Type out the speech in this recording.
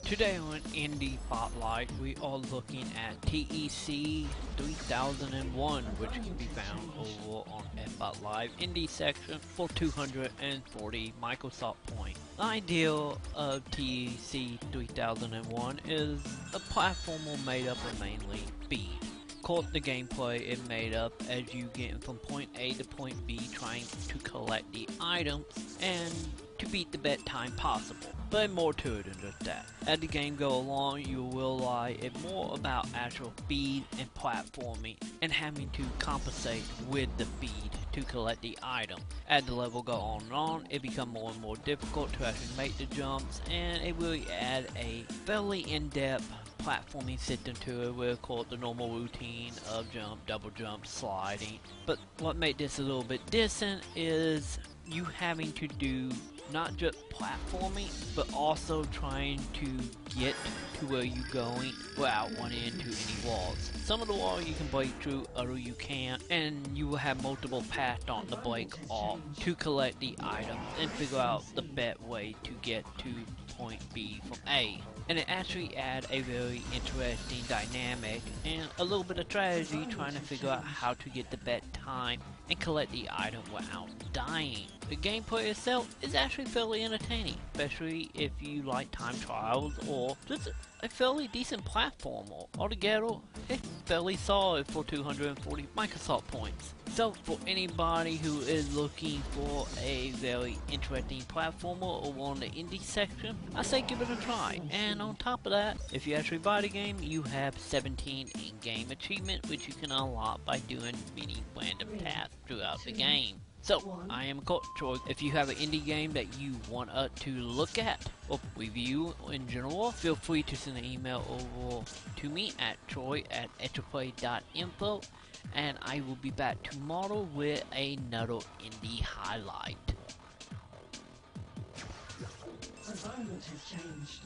Today on Indie Spotlight, we are looking at TEC 3001, which can be found over on Xbox Live Indie section for 240 Microsoft points. The idea of TEC 3001 is a platformer made up of mainly speed. Of course, the gameplay is made up as you get from point A to point B trying to collect the items and to beat the best time possible. But more to it than just that. As the game goes along, you will realize it's more about actual speed and platforming and having to compensate with the speed to collect the item. As the level goes on and on, it becomes more and more difficult to actually make the jumps, and it will add a fairly in-depth platforming system to it with the normal routine of jump, double jump, sliding. But what makes this a little bit different is you having to do not just platforming, but also trying to get to where you're going without running into any walls. Some of the walls you can break through, other you can't, and you will have multiple paths on the break off to collect the item and figure out the best way to get to point B from A. And it actually adds a very interesting dynamic and a little bit of strategy trying to figure out how to get the best time and collect the item without dying. The gameplay itself is actually fairly entertaining, especially if you like time trials or just a fairly decent platformer. Altogether, it's fairly solid for 240 Microsoft points. So for anybody who is looking for a very interesting platformer over on the indie section, I say give it a try. And on top of that, if you actually buy the game, you have 17 in-game achievements which you can unlock by doing many random tasks throughout the game. So, I am Coach Troy. If you have an indie game that you want us to look at or review in general, feel free to send an email over to me at troy@extraplay.info, and I will be back tomorrow with another indie highlight. Environment has changed.